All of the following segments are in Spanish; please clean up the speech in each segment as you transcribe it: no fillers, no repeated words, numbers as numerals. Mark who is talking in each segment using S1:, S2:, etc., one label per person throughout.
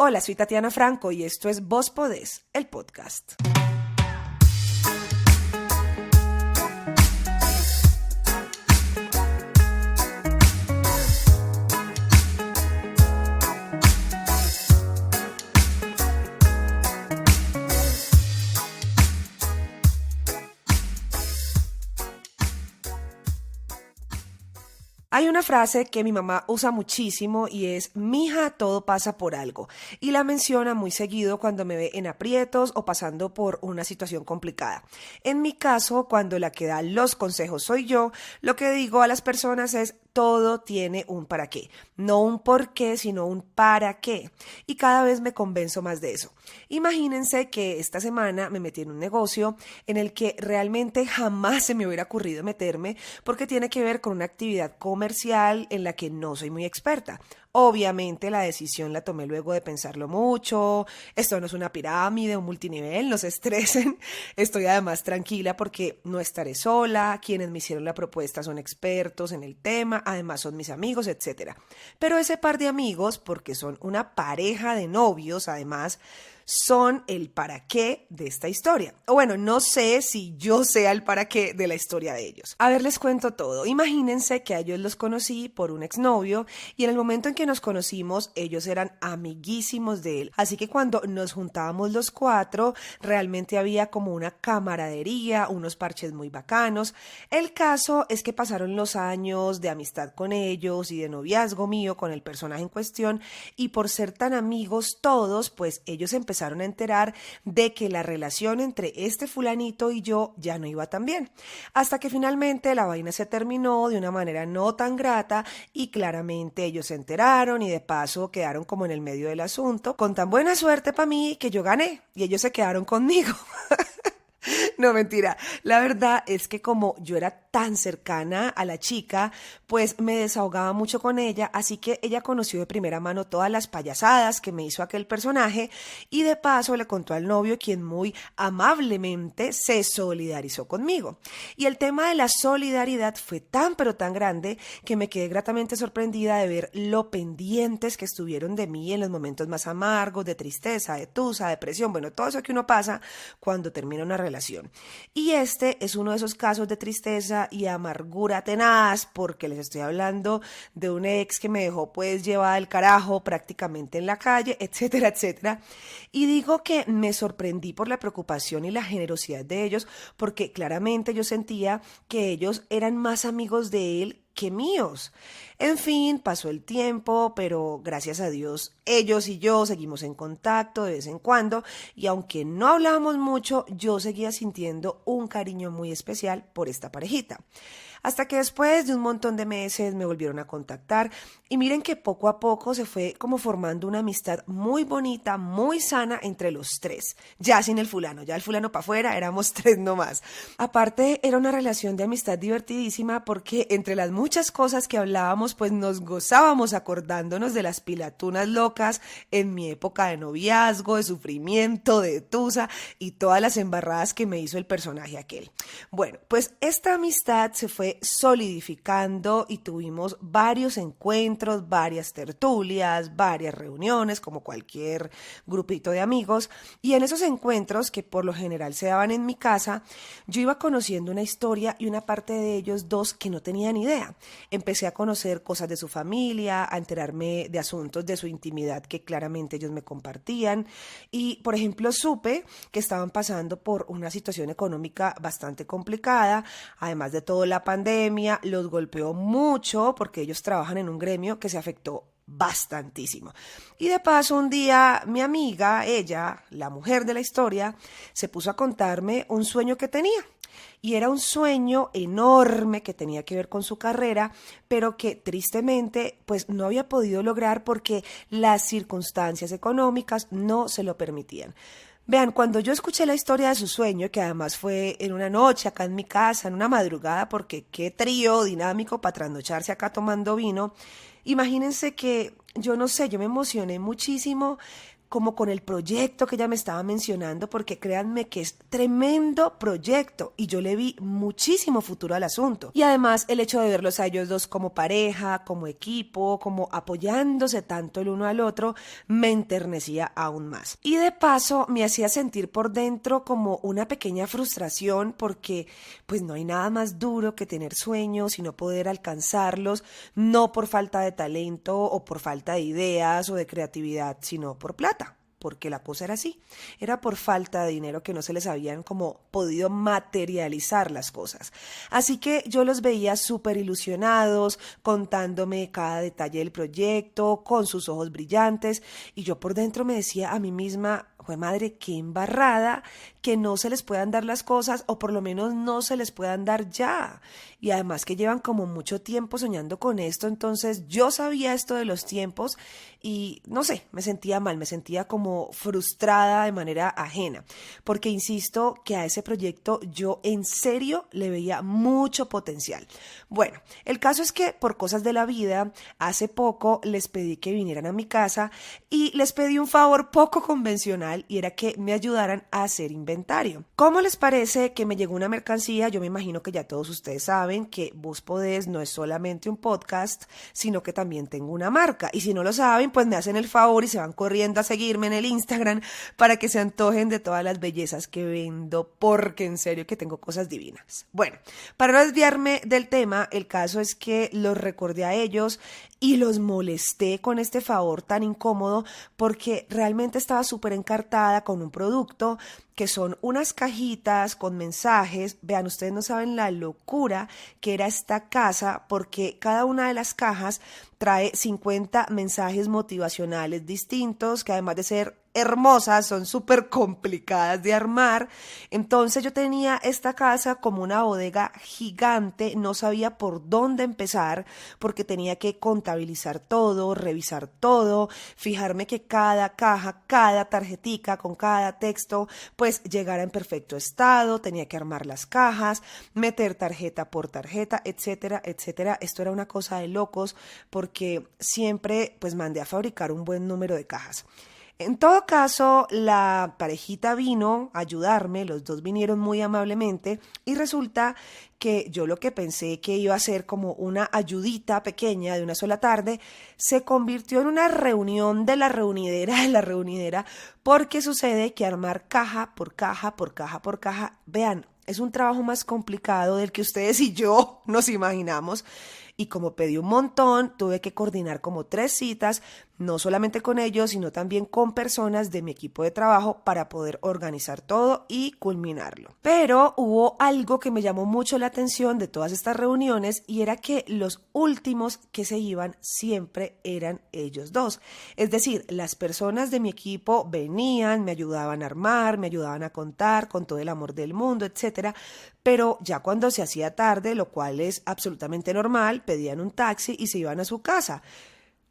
S1: Hola, soy Tatiana Franco y esto es Vos Podés, el podcast. Hay una frase que mi mamá usa muchísimo y es: mija, todo pasa por algo. Y la menciona muy seguido cuando me ve en aprietos o pasando por una situación complicada. En mi caso, cuando la que da los consejos soy yo, lo que digo a las personas es: todo tiene un para qué. No un por qué, sino un para qué. Y cada vez me convenzo más de eso. Imagínense que esta semana me metí en un negocio en el que realmente jamás se me hubiera ocurrido meterme porque tiene que ver con una actividad comercial en la que no soy muy experta. Obviamente la decisión la tomé luego de pensarlo mucho. Esto no es una pirámide, un multinivel, no se estresen. Estoy además tranquila porque no estaré sola. Quienes me hicieron la propuesta son expertos en el tema, además son mis amigos, etc. Pero ese par de amigos, porque son una pareja de novios además, son el para qué de esta historia. O bueno, no sé si yo sea el para qué de la historia de ellos. A ver, les cuento todo. Imagínense que a ellos los conocí por un exnovio y en el momento en que nos conocimos, ellos eran amiguísimos de él. Así que cuando nos juntábamos los cuatro, realmente había como una camaradería, unos parches muy bacanos. El caso es que pasaron los años de amistad con ellos y de noviazgo mío con el personaje en cuestión, y por ser tan amigos todos, pues ellos empezaron a enterar de que la relación entre este fulanito y yo ya no iba tan bien, hasta que finalmente la vaina se terminó de una manera no tan grata y claramente ellos se enteraron y de paso quedaron como en el medio del asunto, con tan buena suerte para mí que yo gané y ellos se quedaron conmigo. No, mentira. La verdad es que como yo era tan cercana a la chica, pues me desahogaba mucho con ella, así que ella conoció de primera mano todas las payasadas que me hizo aquel personaje y de paso le contó al novio, quien muy amablemente se solidarizó conmigo. Y el tema de la solidaridad fue tan pero tan grande que me quedé gratamente sorprendida de ver lo pendientes que estuvieron de mí en los momentos más amargos, de tristeza, de tusa, depresión, bueno, todo eso que uno pasa cuando termina una relación. Y este es uno de esos casos de tristeza y amargura tenaz, porque les estoy hablando de un ex que me dejó pues llevada al carajo prácticamente en la calle, etcétera, etcétera. Y digo que me sorprendí por la preocupación y la generosidad de ellos, porque claramente yo sentía que ellos eran más amigos de él que míos. En fin, pasó el tiempo, pero gracias a Dios ellos y yo seguimos en contacto de vez en cuando, y aunque no hablábamos mucho, yo seguía sintiendo un cariño muy especial por esta parejita. Hasta que después de un montón de meses me volvieron a contactar y miren que poco a poco se fue como formando una amistad muy bonita, muy sana entre los tres. Ya sin el fulano, ya el fulano para afuera, éramos tres nomás. Aparte era una relación de amistad divertidísima porque entre las muchas cosas que hablábamos pues nos gozábamos acordándonos de las pilatunas locas en mi época de noviazgo, de sufrimiento, de tusa y todas las embarradas que me hizo el personaje aquel. Bueno, pues esta amistad se fue solidificando y tuvimos varios encuentros, varias tertulias, varias reuniones, como cualquier grupito de amigos, y en esos encuentros, que por lo general se daban en mi casa, yo iba conociendo una historia y una parte de ellos dos que no tenía ni idea. Empecé a conocer cosas de su familia, a enterarme de asuntos de su intimidad que claramente ellos me compartían, y por ejemplo supe que estaban pasando por una situación económica bastante complicada, además de todo la pandemia los golpeó mucho porque ellos trabajan en un gremio que se afectó bastantísimo. Y de paso un día mi amiga, ella, la mujer de la historia, se puso a contarme un sueño que tenía. Y era un sueño enorme que tenía que ver con su carrera, pero que tristemente pues no había podido lograr porque las circunstancias económicas no se lo permitían. Vean, cuando yo escuché la historia de su sueño, que además fue en una noche acá en mi casa, en una madrugada, porque qué trío dinámico para trasnocharse acá tomando vino, imagínense que yo no sé, yo me emocioné muchísimo como con el proyecto que ella me estaba mencionando, porque créanme que es tremendo proyecto y yo le vi muchísimo futuro al asunto. Y además el hecho de verlos a ellos dos como pareja, como equipo, como apoyándose tanto el uno al otro, me enternecía aún más. Y de paso me hacía sentir por dentro como una pequeña frustración, porque pues no hay nada más duro que tener sueños y no poder alcanzarlos, no por falta de talento o por falta de ideas o de creatividad, sino por plata. Porque la cosa era así, era por falta de dinero que no se les habían como podido materializar las cosas. Así que yo los veía súper ilusionados, contándome cada detalle del proyecto, con sus ojos brillantes, y yo por dentro me decía a mí misma, jue madre, qué embarrada que no se les puedan dar las cosas, o por lo menos no se les puedan dar ya. Y además que llevan como mucho tiempo soñando con esto, entonces yo sabía esto de los tiempos y no sé, me sentía mal, me sentía como frustrada de manera ajena, porque insisto que a ese proyecto yo en serio le veía mucho potencial. Bueno, el caso es que por cosas de la vida, hace poco les pedí que vinieran a mi casa y les pedí un favor poco convencional, y era que me ayudaran a hacer inventario. ¿Cómo les parece que me llegó una mercancía? Yo me imagino que ya todos ustedes saben que Vos Podés no es solamente un podcast, sino que también tengo una marca. Y si no lo saben, pues me hacen el favor y se van corriendo a seguirme en el Instagram para que se antojen de todas las bellezas que vendo, porque en serio que tengo cosas divinas. Bueno, para no desviarme del tema, el caso es que los recordé a ellos y los molesté con este favor tan incómodo, porque realmente estaba súper encartada con un producto que son unas cajitas con mensajes. Vean, ustedes no saben la locura que era esta casa, porque cada una de las cajas trae 50 mensajes motivacionales distintos, que además de ser hermosas, son súper complicadas de armar. Entonces yo tenía esta casa como una bodega gigante, no sabía por dónde empezar, porque tenía que contabilizar todo, revisar todo, fijarme que cada caja, cada tarjetica con cada texto, pues llegara en perfecto estado, tenía que armar las cajas, meter tarjeta por tarjeta, etcétera, etcétera. Esto era una cosa de locos, porque siempre pues mandé a fabricar un buen número de cajas. En todo caso, la parejita vino a ayudarme, los dos vinieron muy amablemente, y resulta que yo lo que pensé que iba a ser como una ayudita pequeña de una sola tarde, se convirtió en una reunión de la reunidera, porque sucede que armar caja por caja, por caja, por caja, vean, es un trabajo más complicado del que ustedes y yo nos imaginamos. Y como pedí un montón, tuve que coordinar como 3 citas, no solamente con ellos, sino también con personas de mi equipo de trabajo, para poder organizar todo y culminarlo. Pero hubo algo que me llamó mucho la atención de todas estas reuniones, y era que los últimos que se iban siempre eran ellos dos. Es decir, las personas de mi equipo venían, me ayudaban a armar, me ayudaban a contar con todo el amor del mundo, etcétera. Pero ya cuando se hacía tarde, lo cual es absolutamente normal, pedían un taxi y se iban a su casa.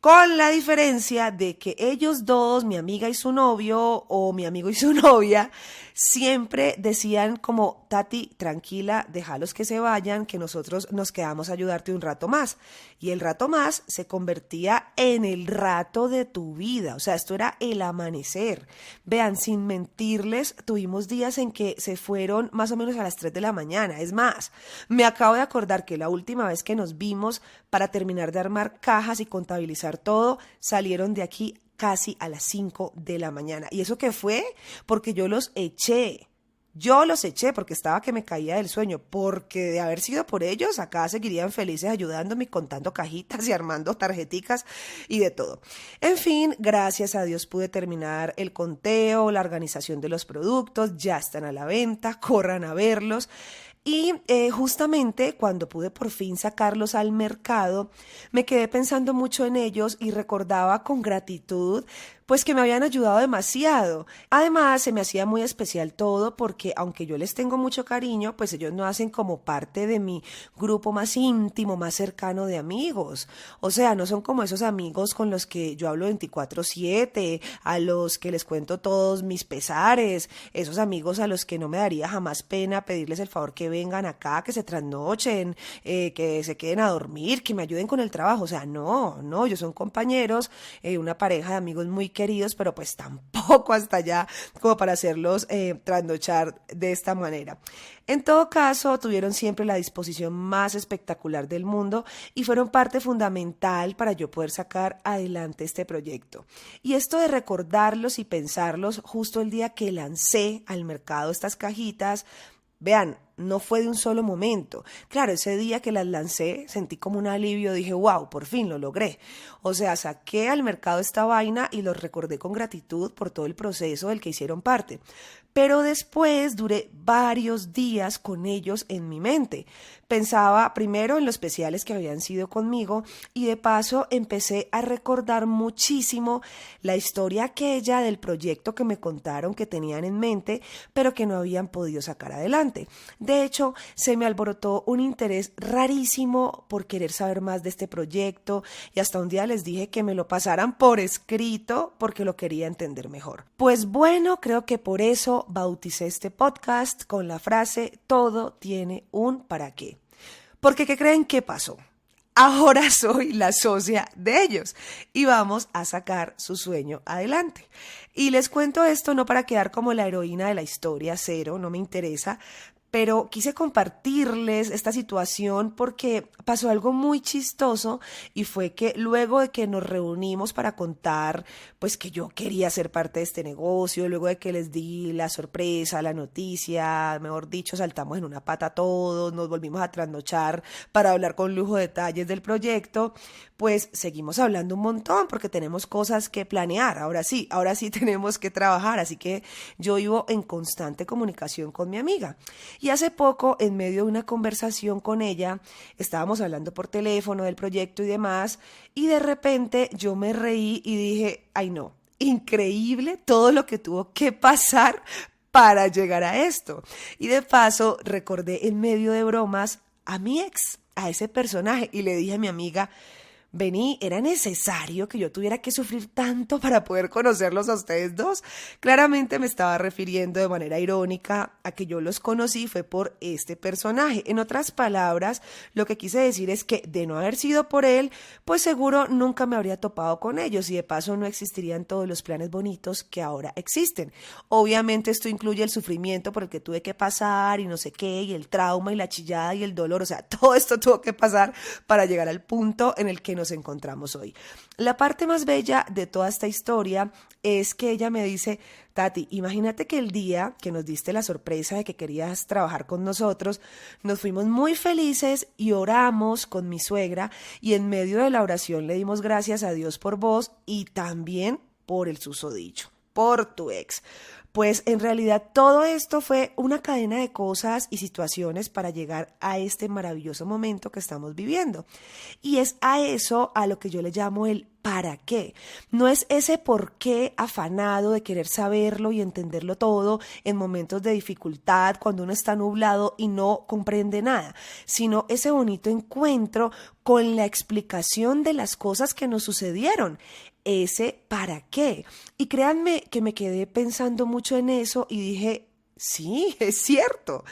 S1: Con la diferencia de que ellos dos, mi amiga y su novio, o mi amigo y su novia, siempre decían como, Tati, tranquila, déjalos que se vayan, que nosotros nos quedamos a ayudarte un rato más. Y el rato más se convertía en el rato de tu vida. O sea, esto era el amanecer. Vean, sin mentirles, tuvimos días en que se fueron más o menos a las 3 de la mañana. Es más, me acabo de acordar que la última vez que nos vimos para terminar de armar cajas y contabilizar todo, salieron de aquí casi a las 5 de la mañana. ¿Y eso qué fue? Porque yo los eché. Yo los eché porque estaba que me caía del sueño, porque de haber sido por ellos, acá seguirían felices ayudándome, contando cajitas y armando tarjeticas y de todo. En fin, gracias a Dios pude terminar el conteo, la organización de los productos, ya están a la venta, corran a verlos. Y justamente cuando pude por fin sacarlos al mercado, me quedé pensando mucho en ellos y recordaba con gratitud pues que me habían ayudado demasiado. Además, se me hacía muy especial todo, porque aunque yo les tengo mucho cariño, pues ellos no hacen como parte de mi grupo más íntimo, más cercano de amigos. O sea, no son como esos amigos con los que yo hablo 24/7, a los que les cuento todos mis pesares, esos amigos a los que no me daría jamás pena pedirles el favor que vengan acá, que se trasnochen, que se queden a dormir, que me ayuden con el trabajo. O sea, no, ellos son compañeros, una pareja de amigos muy queridos, pero pues tampoco hasta allá como para hacerlos trasnochar de esta manera. En todo caso, tuvieron siempre la disposición más espectacular del mundo y fueron parte fundamental para yo poder sacar adelante este proyecto. Y esto de recordarlos y pensarlos justo el día que lancé al mercado estas cajitas, vean, no fue de un solo momento. Claro, ese día que las lancé sentí como un alivio, dije, wow, por fin lo logré. O sea, saqué al mercado esta vaina y los recordé con gratitud por todo el proceso del que hicieron parte. Pero después duré varios días con ellos en mi mente. Pensaba primero en los especiales que habían sido conmigo y de paso empecé a recordar muchísimo la historia aquella del proyecto que me contaron que tenían en mente, pero que no habían podido sacar adelante. De hecho, se me alborotó un interés rarísimo por querer saber más de este proyecto y hasta un día les dije que me lo pasaran por escrito porque lo quería entender mejor. Pues bueno, creo que por eso bauticé este podcast con la frase todo tiene un para qué. Porque ¿qué creen que pasó? Ahora soy la socia de ellos y vamos a sacar su sueño adelante. Y les cuento esto no para quedar como la heroína de la historia, cero, no me interesa, pero quise compartirles esta situación porque pasó algo muy chistoso y fue que luego de que nos reunimos para contar pues que yo quería ser parte de este negocio, luego de que les di la sorpresa, la noticia, mejor dicho, saltamos en una pata todos, nos volvimos a trasnochar para hablar con lujo de detalles del proyecto, pues seguimos hablando un montón porque tenemos cosas que planear, ahora sí tenemos que trabajar, así que yo vivo en constante comunicación con mi amiga. Y hace poco, en medio de una conversación con ella, estábamos hablando por teléfono del proyecto y demás, y de repente yo me reí y dije, ay no, increíble todo lo que tuvo que pasar para llegar a esto. Y de paso recordé en medio de bromas a mi ex, a ese personaje, y le dije a mi amiga, vení, ¿era necesario que yo tuviera que sufrir tanto para poder conocerlos a ustedes dos? Claramente me estaba refiriendo de manera irónica a que yo los conocí fue por este personaje. En otras palabras, lo que quise decir es que de no haber sido por él, pues seguro nunca me habría topado con ellos y de paso no existirían todos los planes bonitos que ahora existen. Obviamente esto incluye el sufrimiento por el que tuve que pasar y no sé qué, y el trauma y la chillada y el dolor, o sea, todo esto tuvo que pasar para llegar al punto en el que nos encontramos hoy. La parte más bella de toda esta historia es que ella me dice, Tati, imagínate que el día que nos diste la sorpresa de que querías trabajar con nosotros, nos fuimos muy felices y oramos con mi suegra y en medio de la oración le dimos gracias a Dios por vos y también por el susodicho, por tu ex. Pues en realidad todo esto fue una cadena de cosas y situaciones para llegar a este maravilloso momento que estamos viviendo. Y es a eso a lo que yo le llamo el ¿para qué? No es ese por qué afanado de querer saberlo y entenderlo todo en momentos de dificultad, cuando uno está nublado y no comprende nada, sino ese bonito encuentro con la explicación de las cosas que nos sucedieron. Ese ¿para qué? Y créanme que me quedé pensando mucho en eso y dije, sí, es cierto.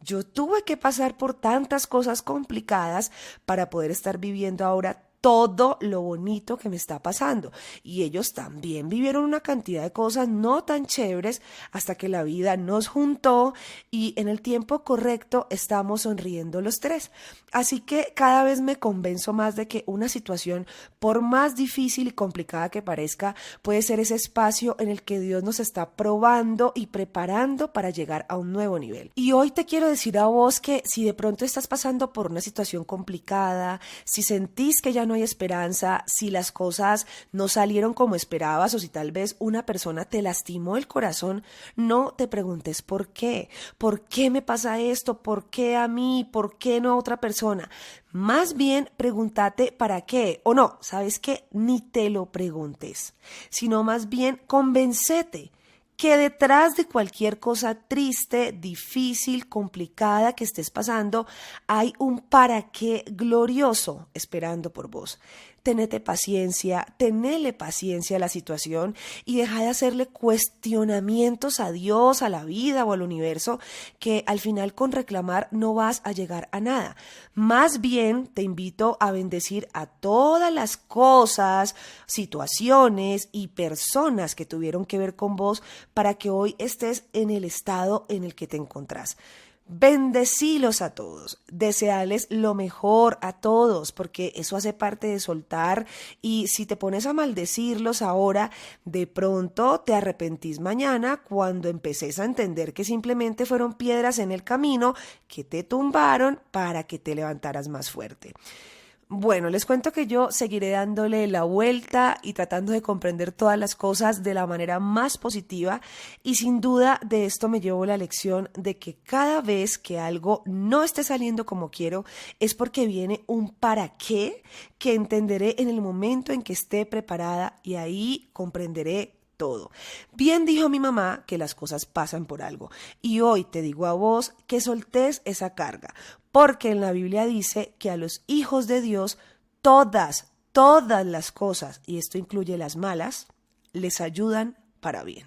S1: Yo tuve que pasar por tantas cosas complicadas para poder estar viviendo ahora todo lo bonito que me está pasando. Y ellos también vivieron una cantidad de cosas no tan chéveres hasta que la vida nos juntó y en el tiempo correcto estamos sonriendo los tres. Así que cada vez me convenzo más de que una situación, por más difícil y complicada que parezca, puede ser ese espacio en el que Dios nos está probando y preparando para llegar a un nuevo nivel. Y hoy te quiero decir a vos que si de pronto estás pasando por una situación complicada, si sentís que ya no hay esperanza, si las cosas no salieron como esperabas o si tal vez una persona te lastimó el corazón, no te preguntes por qué me pasa esto, por qué a mí, por qué no a otra persona. Más bien pregúntate para qué, o no, ¿sabes qué? Ni te lo preguntes, sino más bien convéncete que detrás de cualquier cosa triste, difícil, complicada que estés pasando, hay un para qué glorioso esperando por vos. tenete paciencia, tenele paciencia a la situación y deja de hacerle cuestionamientos a Dios, a la vida o al universo, que al final con reclamar no vas a llegar a nada. Más bien te invito a bendecir a todas las cosas, situaciones y personas que tuvieron que ver con vos para que hoy estés en el estado en el que te encontrás. Bendecilos a todos, desearles lo mejor a todos, porque eso hace parte de soltar, y si te pones a maldecirlos ahora, de pronto te arrepentís mañana cuando empeces a entender que simplemente fueron piedras en el camino que te tumbaron para que te levantaras más fuerte. Bueno, les cuento que yo seguiré dándole la vuelta y tratando de comprender todas las cosas de la manera más positiva, y sin duda de esto me llevo la lección de que cada vez que algo no esté saliendo como quiero es porque viene un para qué que entenderé en el momento en que esté preparada, y ahí comprenderé todo. Bien dijo mi mamá que las cosas pasan por algo, y hoy te digo a vos que soltés esa carga, porque en la Biblia dice que a los hijos de Dios todas las cosas, y esto incluye las malas, les ayudan para bien.